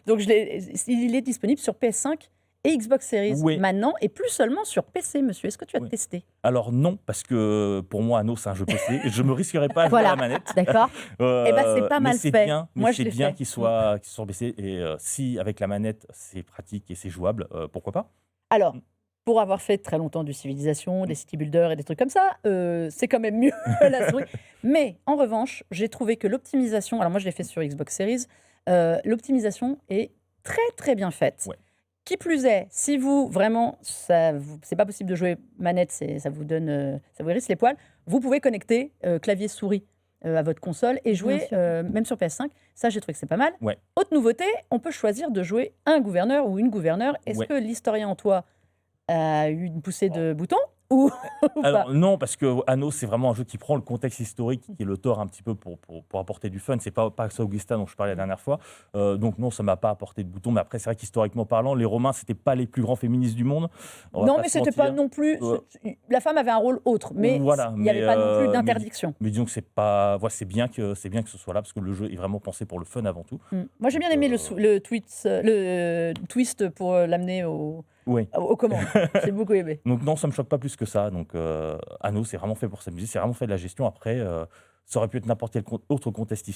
Donc il est disponible sur PS5 et Xbox Series maintenant, et plus seulement sur PC, monsieur. Est-ce que tu as testé ? Alors non, parce que pour moi, Anno, c'est un jeu PC, et je ne me risquerais pas à jouer à la manette. D'accord. Et c'est pas mal fait. Moi, c'est bien qu'il soit sur PC, et si avec la manette, c'est pratique et c'est jouable, pourquoi pas ? Alors, pour avoir fait très longtemps du Civilisation, des city builders et des trucs comme ça, c'est quand même mieux la souris. Mais en revanche, j'ai trouvé que l'optimisation, alors moi je l'ai fait sur Xbox Series, l'optimisation est très très bien faite. Ouais. Qui plus est, si vous, vraiment, c'est pas possible de jouer manette, ça vous hérisse les poils, vous pouvez connecter clavier-souris à votre console et jouer même sur PS5. Ça, j'ai trouvé que c'est pas mal. Ouais. Autre nouveauté, on peut choisir de jouer un gouverneur ou une gouverneure. Est-ce que l'historien en toi a eu une poussée de boutons ou Alors pas? non, parce que Anno, c'est vraiment un jeu qui prend le contexte historique, qui est le tort un petit peu pour apporter du fun. C'est pas Pax Augusta dont je parlais la dernière fois. Donc non, ça m'a pas apporté de boutons. Mais après, c'est vrai qu'historiquement parlant, les Romains, c'était pas les plus grands féministes du monde. Non, mais c'était pas non plus. La femme avait un rôle autre, mais voilà, il n'y avait pas non plus d'interdiction. Mais disons que c'est pas. Voilà, c'est bien que ce soit là, parce que le jeu est vraiment pensé pour le fun avant tout. Moi, j'ai bien aimé le twist pour l'amener aux commandes. J'ai beaucoup aimé. Donc non, ça me choque pas plus que ça. Donc Anno, c'est vraiment fait pour s'amuser, c'est vraiment fait de la gestion. Après, ça aurait pu être n'importe quel autre contexte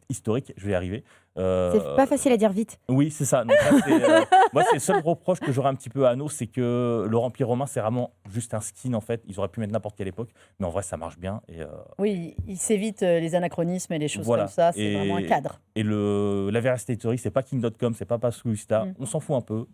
historique, je vais y arriver. C'est pas facile à dire vite. Oui, c'est ça. Donc, là, moi, c'est le seul reproche que j'aurais un petit peu à Anno, c'est que le Empire romain, c'est vraiment juste un skin en fait. Ils auraient pu mettre n'importe quelle époque, mais en vrai, ça marche bien. Oui, il s'évite les anachronismes et les choses comme ça. C'est vraiment un cadre. Et la véracité historique, c'est pas King.com, c'est pas Pax Augusta. On s'en fout un peu.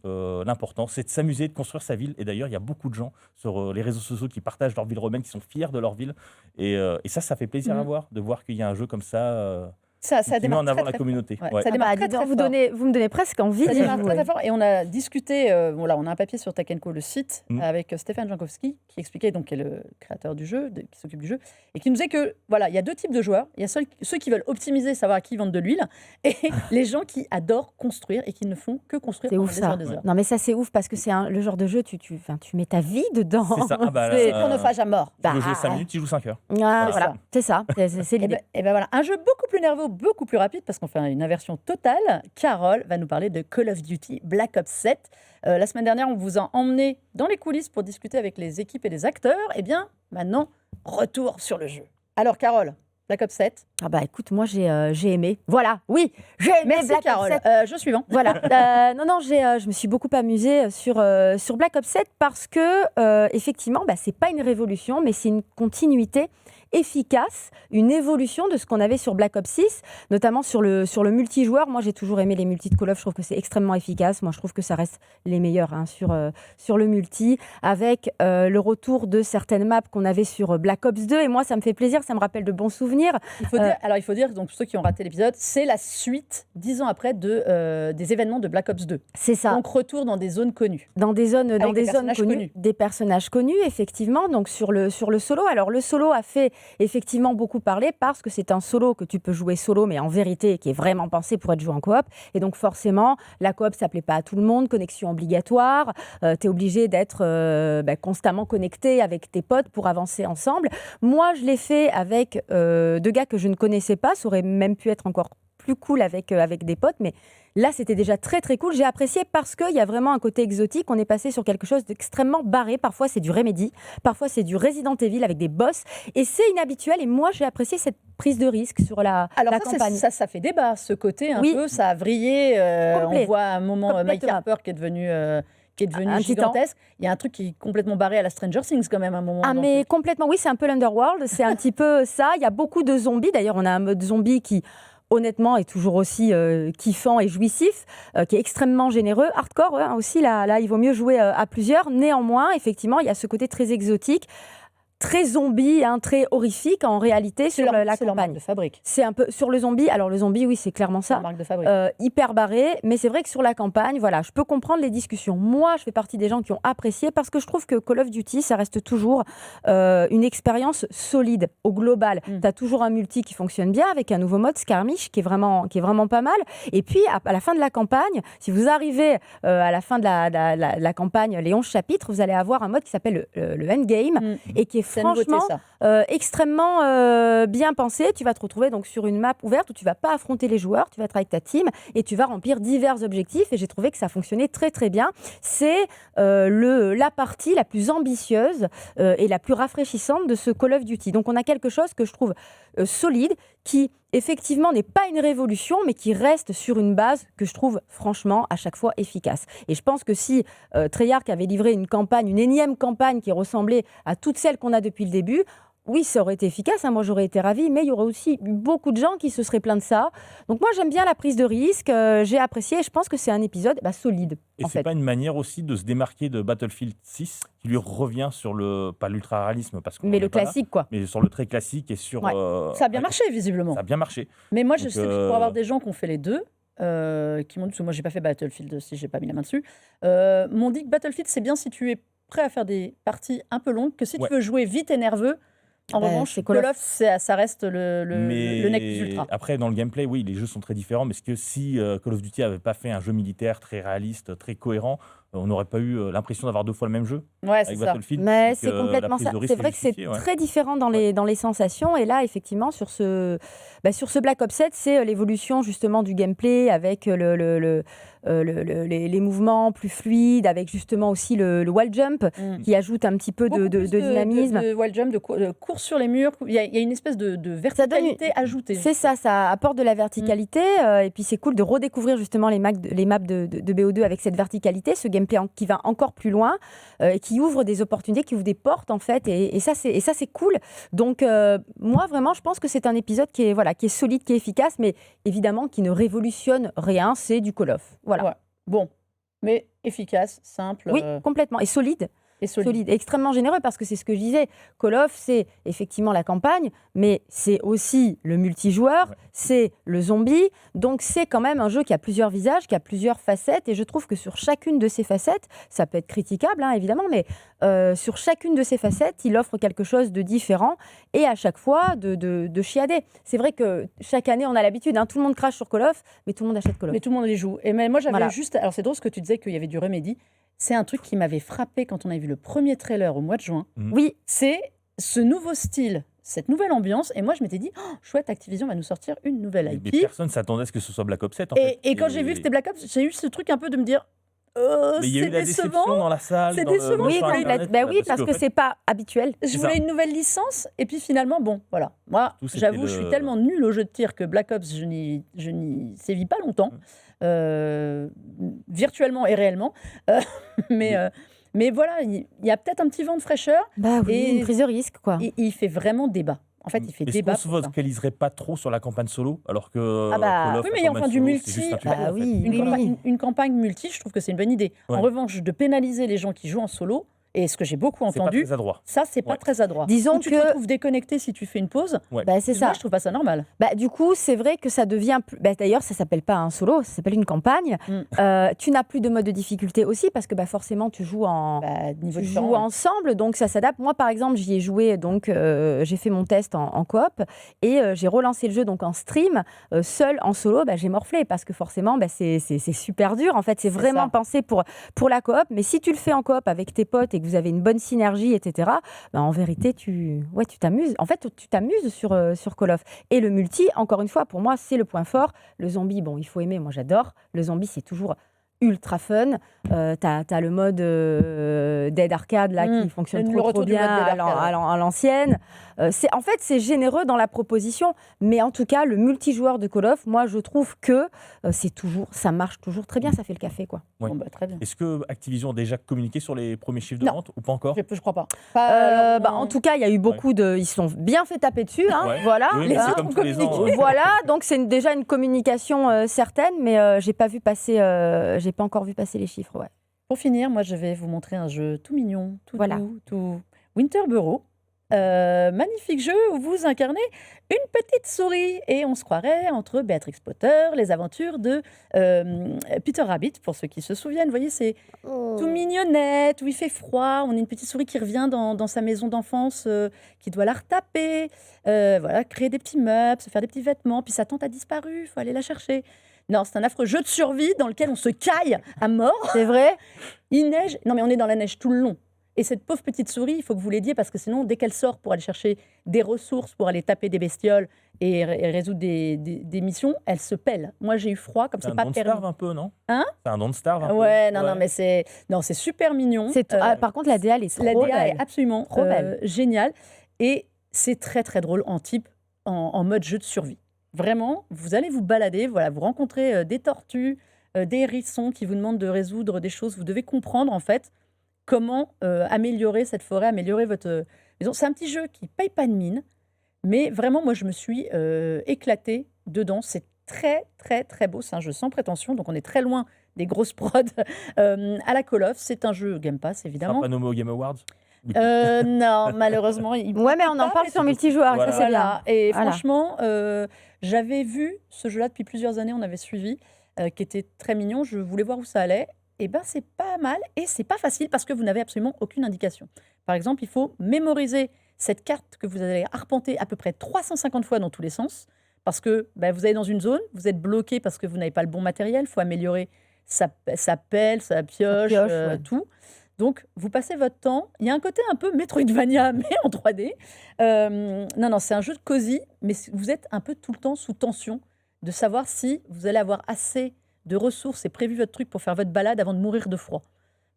L'important, c'est de s'amuser, de construire sa ville. Et d'ailleurs, il y a beaucoup de gens sur les réseaux sociaux qui partagent leur ville romaine, qui sont fiers de leur ville. Et ça fait plaisir à voir, de voir qu'il y a un jeu comme ça. Ça qui met en avant la communauté. Ouais. Ça démarre très vous fort. Vous me donnez presque envie d'y jouer. Très fort. Et on a discuté, on a un papier sur Tech & Co, le site, avec Stéphane Jankowski, qui expliquait, donc, qui est le créateur du jeu, qui s'occupe du jeu, et qui nous disait que, voilà, il y a deux types de joueurs. Il y a ceux qui veulent optimiser, savoir à qui vendre de l'huile, et les gens qui adorent construire et qui ne font que construire pendant des heures, des heures. Non, mais ça, c'est ouf, parce que c'est le genre de jeu, tu mets ta vie dedans. C'est ça. C'est chronophage à mort. Tu veux jouer 5 minutes, tu joues 5 heures. Voilà, c'est ça. C'est l'idée. Et ben voilà, un jeu beaucoup plus nerveux, beaucoup plus rapide, parce qu'on fait une inversion totale. Carole va nous parler de Call of Duty Black Ops 7. La semaine dernière, on vous a emmené dans les coulisses pour discuter avec les équipes et les acteurs. Et bien, maintenant, retour sur le jeu. Alors, Carole, Black Ops 7. Ah bah écoute, moi j'ai aimé. Voilà, oui, j'ai aimé. Merci Black Carole. Ops 7. Jeu suivant. Voilà. Je me suis beaucoup amusée sur Black Ops 7 parce que effectivement, c'est pas une révolution, mais c'est une continuité efficace, une évolution de ce qu'on avait sur Black Ops 6, notamment sur le multijoueur. Moi, j'ai toujours aimé les multis de Call of. Je trouve que c'est extrêmement efficace. Moi, je trouve que ça reste les meilleurs sur le multi, avec le retour de certaines maps qu'on avait sur Black Ops 2. Et moi, ça me fait plaisir, ça me rappelle de bons souvenirs. Il faut dire, donc, pour ceux qui ont raté l'épisode, c'est la suite, 10 ans après, des événements de Black Ops 2. C'est ça. Donc, retour dans des zones connues. Dans des zones connues. Des personnages connus, effectivement. Donc, sur le solo. Alors, le solo a fait effectivement beaucoup parler parce que c'est un solo que tu peux jouer solo, mais en vérité, qui est vraiment pensé pour être joué en coop. Et donc, forcément, la coop, ça plaît pas à tout le monde. Connexion obligatoire. Tu es obligé d'être constamment connecté avec tes potes pour avancer ensemble. Moi, je l'ai fait avec deux gars que je ne connaissais pas. Ça aurait même pu être encore plus cool avec des potes, mais là, c'était déjà très, très cool. J'ai apprécié parce qu'il y a vraiment un côté exotique. On est passé sur quelque chose d'extrêmement barré. Parfois, c'est du Remedy. Parfois, c'est du Resident Evil avec des boss. Et c'est inhabituel. Et moi, j'ai apprécié cette prise de risque sur la campagne. Ça fait débat, ce côté un peu. Ça a vrillé. On voit à un moment Mike Harper qui est devenu gigantesque. Il y a un truc qui est complètement barré à la Stranger Things quand même à un moment. Ah mais complètement, oui, c'est un peu l'Underworld. C'est un petit peu ça. Il y a beaucoup de zombies. D'ailleurs, on a un mode zombie qui, honnêtement, est toujours aussi kiffant et jouissif, qui est extrêmement généreux. Hardcore aussi, là, il vaut mieux jouer à plusieurs. Néanmoins, effectivement, il y a ce côté très exotique, très zombie, très horrifique en réalité sur la campagne. C'est leur marque de fabrique. C'est un peu sur le zombie. Alors le zombie, oui, c'est clairement ça. Marque de fabrique. Hyper barré, mais c'est vrai que sur la campagne, voilà, je peux comprendre les discussions. Moi, je fais partie des gens qui ont apprécié parce que je trouve que Call of Duty, ça reste toujours une expérience solide au global. Tu as toujours un multi qui fonctionne bien avec un nouveau mode Skirmish qui est vraiment pas mal. Et puis à la fin de la campagne, si vous arrivez à la fin de la campagne, les 11 chapitres, vous allez avoir un mode qui s'appelle le Endgame et qui est franchement extrêmement bien pensé. Tu vas te retrouver donc sur une map ouverte où tu vas pas affronter les joueurs, tu vas être avec ta team et tu vas remplir divers objectifs et j'ai trouvé que ça fonctionnait très très bien. C'est la partie la plus ambitieuse et la plus rafraîchissante de ce Call of Duty. Donc on a quelque chose que je trouve solide, qui effectivement n'est pas une révolution, mais qui reste sur une base que je trouve franchement à chaque fois efficace. Et je pense que si Treyarch avait livré une énième campagne qui ressemblait à toutes celles qu'on a depuis le début, oui, ça aurait été efficace, hein, moi j'aurais été ravie, mais il y aurait aussi eu beaucoup de gens qui se seraient plaints de ça. Donc moi j'aime bien la prise de risque, j'ai apprécié et je pense que c'est un épisode solide. Et en c'est fait. pas une manière aussi de se démarquer de Battlefield 6 qui lui revient sur pas l'ultra-réalisme, parce qu'on Mais en le est pas là, classique, quoi. mais sur le très classique et sur... Ouais. Ça a bien marché, visiblement. Ça a bien marché. Mais moi, je Donc, sais que pour avoir des gens qui ont fait les deux, qui m'ont dit, parce que moi, j'ai pas fait Battlefield si j'ai pas mis la main dessus, m'ont dit que Battlefield, c'est bien si tu es prêt à faire des parties un peu longues, que si Ouais. tu veux jouer vite et nerveux, en revanche, c'est Call Call of, ça reste le nec plus ultra. Après, dans le gameplay, oui, les jeux sont très différents, mais est-ce que si Call of Duty n'avait pas fait un jeu militaire très réaliste, très cohérent, on n'aurait pas eu l'impression d'avoir 2 fois le même jeu Ouais, c'est avec ça. Battlefield? Mais Donc, c'est complètement la prise ça. de risque C'est vrai que c'est justifiée, ouais. très différent dans les sensations. Et là, effectivement, sur ce Black Ops 7, c'est l'évolution justement du gameplay avec les mouvements plus fluides, avec justement aussi le wall jump qui ajoute un petit peu Beaucoup de plus dynamisme. de wall jump, de course sur les murs. Il y a une espèce de Ça donne verticalité ajoutée. C'est ça, ça apporte de la verticalité. Et puis c'est cool de redécouvrir justement les maps de BO2 avec cette verticalité, ce gameplay qui va encore plus loin, et qui ouvre des opportunités, qui ouvre des portes en fait. Et ça c'est cool. Donc moi vraiment, je pense que c'est un épisode qui est solide, qui est efficace, mais évidemment qui ne révolutionne rien. C'est du Call of. Voilà. Ouais. Bon, mais efficace, simple. Oui, complètement. Et solide. Et solide. Extrêmement généreux, parce que c'est ce que je disais. Call of, c'est effectivement la campagne, mais c'est aussi le multijoueur, c'est le zombie. Donc c'est quand même un jeu qui a plusieurs visages, qui a plusieurs facettes. Et je trouve que sur chacune de ces facettes, ça peut être critiquable, hein, évidemment, mais sur chacune de ces facettes, il offre quelque chose de différent et à chaque fois de chiader. C'est vrai que chaque année, on a l'habitude, hein, tout le monde crache sur Call of, mais tout le monde achète Call of. Mais tout le monde y joue. Et moi, j'avais Voilà. juste. Alors, c'est drôle ce que tu disais qu'il y avait du Remedy. C'est un truc qui m'avait frappé quand on a vu le premier trailer au mois de juin. Oui, C'est ce nouveau style, cette nouvelle ambiance. Et moi, je m'étais dit, oh, chouette, Activision va nous sortir une nouvelle Mais IP. personne ne s'attendait à ce que ce soit Black Ops 7. En fait. Et quand j'ai vu que c'était Black Ops, j'ai eu ce truc un peu de me dire, Mais il y a c'est eu la déception décevant. dans la salle. C'est dans le- décevant. oui, sur Internet, parce que qu'en fait, c'est pas habituel. Je C'est voulais ça. une nouvelle licence, et puis finalement, bon, voilà. Moi, Tout, c'était j'avoue, je suis tellement nulle au jeu de tir que Black Ops, je n'y sévis pas longtemps, virtuellement et réellement. Mais voilà, il y a peut-être un petit vent de fraîcheur, Bah oui, Et- une prise de risque, quoi. et il fait vraiment débat. En fait, il fait Est-ce débat. qu'on se pour ça. focaliserait pas trop sur la campagne solo, alors que Ah bah, Call of, oui, la mais campagne enfin, du solo, multi, c'est juste un tuto, bah en fait. oui. Une campagne multi, je trouve que c'est une bonne idée. Ouais. En revanche, de pénaliser les gens qui jouent en solo, et ce que j'ai beaucoup C'est pas entendu, très adroit. ça, c'est pas Ouais. très adroit. Disons Ou tu que- te retrouves déconnecté si tu fais une pause. Bah, c'est ça. Moi, je trouve pas ça normal. Bah, du coup, c'est vrai que ça devient plus. Bah, d'ailleurs, ça s'appelle pas un solo, ça s'appelle une campagne. Tu n'as plus de mode de difficulté aussi parce que forcément, tu joues Niveau tu différent, joues ouais. ensemble, donc ça s'adapte. Moi, par exemple, j'y ai joué, donc j'ai fait mon test en coop et j'ai relancé le jeu donc en stream, seul en solo. J'ai morflé parce que forcément, c'est super dur. En fait, c'est vraiment ça. pensé pour la coop. Mais si tu le fais en coop avec tes potes et que vous avez une bonne synergie, etc., en vérité, tu t'amuses. En fait, tu t'amuses sur Call of. Et le multi, encore une fois, pour moi, c'est le point fort. Le zombie, bon, il faut aimer, moi j'adore. Le zombie, c'est toujours ultra fun. T'as le mode Dead Arcade là, qui fonctionne Le trop retour du bien mode Dead à Arcade, à l'ancienne. En fait, c'est généreux dans la proposition. Mais en tout cas, le multijoueur de Call of, moi, je trouve que ça marche toujours très bien. Ça fait le café, quoi. Ouais. Bon, très bien. Est-ce que Activision a déjà communiqué sur les premiers chiffres de Non. vente ou pas encore? Je crois pas. En tout cas, il y a eu beaucoup de. Ils se sont bien fait taper dessus, hein, Ouais. voilà. Oui, mais hein. c'est comme tous les ans. Voilà, donc c'est déjà une communication certaine, mais j'ai pas encore vu passer les chiffres. Ouais. Pour finir, moi, je vais vous montrer un jeu tout mignon, tout Voilà. doux, tout Winterboro. Magnifique jeu où vous incarnez une petite souris et on se croirait entre Béatrix Potter, les aventures de Peter Rabbit, pour ceux qui se souviennent. Vous voyez, c'est tout mignonnette, où il fait froid, on a une petite souris qui revient dans sa maison d'enfance, qui doit la retaper, voilà, créer des petits meubles, se faire des petits vêtements, puis sa tante a disparu, il faut aller la chercher. Non, c'est un affreux jeu de survie dans lequel on se caille à mort. C'est vrai. Il neige. Non, mais on est dans la neige tout le long. Et cette pauvre petite souris, il faut que vous l'aidiez parce que sinon, dès qu'elle sort pour aller chercher des ressources, pour aller taper des bestioles et résoudre des missions, elle se pèle. Moi, j'ai eu froid, comme C'est c'est un pas Don't permis. Starve un peu, non? Hein? C'est un Don't Starve un peu. Ouais, non, mais c'est super mignon. Par contre, la DA, elle est trop La DA belle. est absolument Trop belle. géniale. Et c'est très, très drôle en mode jeu de survie. Vraiment, vous allez vous balader, voilà, vous rencontrez des tortues, des hérissons qui vous demandent de résoudre des choses. Vous devez comprendre, en fait, comment améliorer cette forêt, améliorer C'est un petit jeu qui paye pas de mine, mais vraiment, moi, je me suis éclatée dedans. C'est très, très, très beau. C'est un jeu sans prétention, donc on est très loin des grosses prods à la Call of. C'est un jeu Game Pass, évidemment. Pas nommé aux Game Awards. Non, malheureusement. Ouais, mais on en parle sur multijoueur, Voilà. ça c'est bien. Et Voilà. franchement, j'avais vu ce jeu-là depuis plusieurs années, on avait suivi, qui était très mignon. Je voulais voir où ça allait. Et ben, c'est pas mal et c'est pas facile parce que vous n'avez absolument aucune indication. Par exemple, il faut mémoriser cette carte que vous allez arpenter à peu près 350 fois dans tous les sens parce que vous allez dans une zone, vous êtes bloqué parce que vous n'avez pas le bon matériel, il faut améliorer sa pelle, sa pioche, ouais. tout. Donc, vous passez votre temps. Il y a un côté un peu Metroidvania, mais en 3D. Non, c'est un jeu de cosy, mais vous êtes un peu tout le temps sous tension de savoir si vous allez avoir assez de ressources et prévu votre truc pour faire votre balade avant de mourir de froid.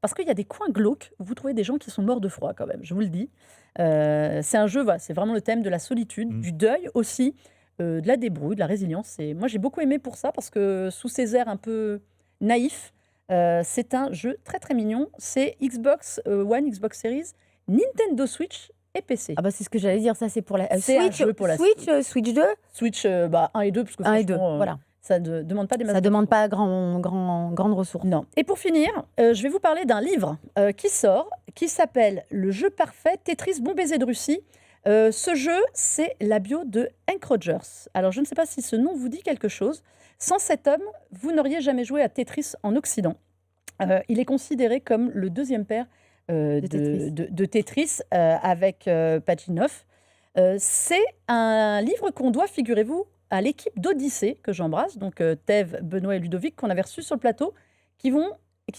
Parce qu'il y a des coins glauques où vous trouvez des gens qui sont morts de froid quand même, je vous le dis. C'est un jeu, c'est vraiment le thème de la solitude, du deuil aussi, de la débrouille, de la résilience. Et moi, j'ai beaucoup aimé pour ça parce que sous ces airs un peu naïfs, c'est un jeu très très mignon. C'est Xbox One, Xbox Series, Nintendo Switch et PC. Ah bah c'est ce que j'allais dire, ça c'est pour la C'est un Switch, jeu pour la Switch 2, Switch 1 et 2, parce que 1 et 2, franchement, voilà. ça ne demande pas des masses Ça de demande ressources. pas grande ressource. Non. Et pour finir, je vais vous parler d'un livre qui sort, qui s'appelle Le jeu parfait, Tetris Bon baiser de Russie. Ce jeu, c'est la bio de Hank Rogers. Alors, je ne sais pas si ce nom vous dit quelque chose. Sans cet homme, vous n'auriez jamais joué à Tetris en Occident. Il est considéré comme le deuxième père de Tetris avec Pajitnov. C'est un livre qu'on doit, figurez-vous, à l'équipe d'Odyssée, que j'embrasse, donc Thève, Benoît et Ludovic, qu'on avait reçus sur le plateau, qui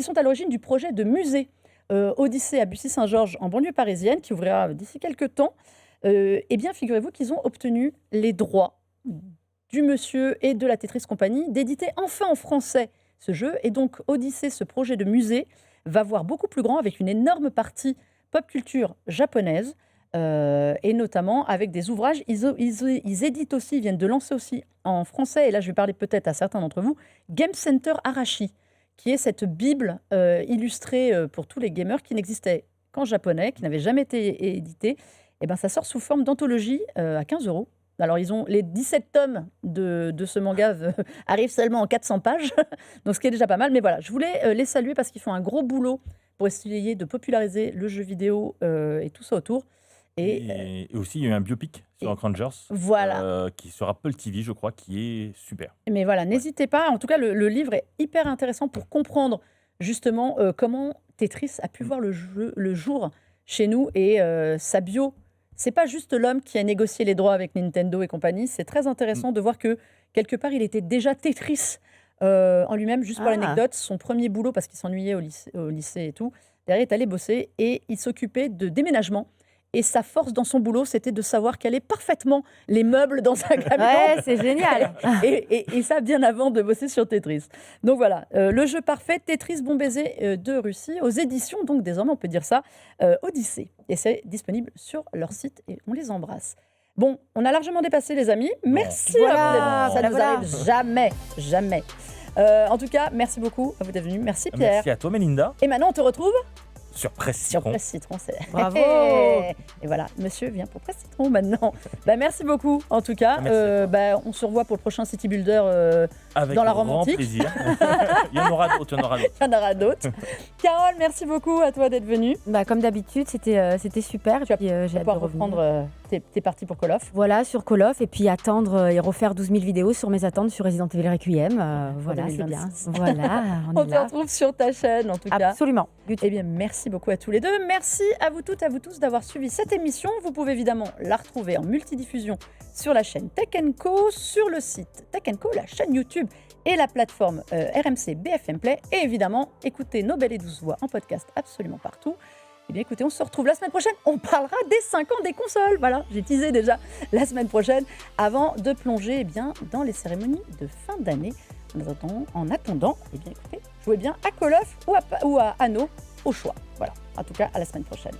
sont à l'origine du projet de musée Odyssée à Bussy-Saint-Georges, en banlieue parisienne, qui ouvrira d'ici quelques temps. Eh bien, figurez-vous qu'ils ont obtenu les droits du monsieur et de la Tetris Company d'éditer enfin en français ce jeu. Et donc, Odyssée, ce projet de musée, va voir beaucoup plus grand avec une énorme partie pop culture japonaise. Et notamment avec des ouvrages. Ils éditent aussi, ils viennent de lancer aussi en français, et là je vais parler peut-être à certains d'entre vous, Game Center Arashi, qui est cette bible illustrée pour tous les gamers qui n'existait qu'en japonais, qui n'avait jamais été édité. Et ben, ça sort sous forme d'anthologie à 15 €. Alors, les 17 tomes de ce manga arrivent seulement en 400 pages, donc ce qui est déjà pas mal. Mais voilà, je voulais les saluer parce qu'ils font un gros boulot pour essayer de populariser le jeu vidéo et tout ça autour. Et aussi, il y a eu un biopic sur Hank Rogers, voilà. qui est sur Apple TV, je crois, qui est super. Mais voilà, n'hésitez pas. En tout cas, le livre est hyper intéressant pour comprendre justement comment Tetris a pu voir le jour chez nous et sa bio. C'est pas juste l'homme qui a négocié les droits avec Nintendo et compagnie. C'est très intéressant de voir que quelque part, il était déjà Tetris en lui-même. Juste pour l'anecdote, son premier boulot, parce qu'il s'ennuyait au lycée et tout, derrière, il est allé bosser et il s'occupait de déménagement. Et sa force dans son boulot, c'était de savoir caler parfaitement les meubles dans un camion. Ouais, c'est génial. et ça, bien avant de bosser sur Tetris. Donc voilà, le jeu parfait, Tetris Bon baiser de Russie, aux éditions, donc désormais on peut dire ça, Odyssée. Et c'est disponible sur leur site et on les embrasse. Bon, on a largement dépassé les amis. Merci à vous. Ça ne nous arrive jamais. En tout cas, merci beaucoup à vous d'être venus. Merci Pierre. Merci à toi, Mélinda. Et maintenant, on te retrouve sur Presse Citron. Sur Presse Citron, c'est... Bravo. Et voilà, monsieur vient pour Presse Citron maintenant. Merci beaucoup, en tout cas. On se revoit pour le prochain City Builder dans la romantique. Avec grand plaisir. Il y en aura d'autres. Carole, merci beaucoup à toi d'être venue. Comme d'habitude, c'était super. Tu vas pouvoir reprendre tes parties pour Call of. Voilà, sur Call of, et puis attendre et refaire 12 000 vidéos sur mes attentes sur Resident Evil Requiem. Voilà, c'est bien. Voilà, on te retrouve sur ta chaîne, en tout cas. Absolument. Eh bien, merci beaucoup à tous les deux. Merci à vous toutes, à vous tous d'avoir suivi cette émission. Vous pouvez évidemment la retrouver en multidiffusion sur la chaîne Tech & Co, sur le site Tech & Co, la chaîne YouTube et la plateforme RMC BFM Play. Et évidemment, écoutez nos belles et douces voix en podcast absolument partout. Eh bien, écoutez, on se retrouve la semaine prochaine. On parlera des 5 ans des consoles. Voilà, j'ai teasé déjà la semaine prochaine avant de plonger dans les cérémonies de fin d'année. En attendant, eh bien, écoutez, jouez bien à Call of ou à Anno, au choix. Voilà, en tout cas, à la semaine prochaine.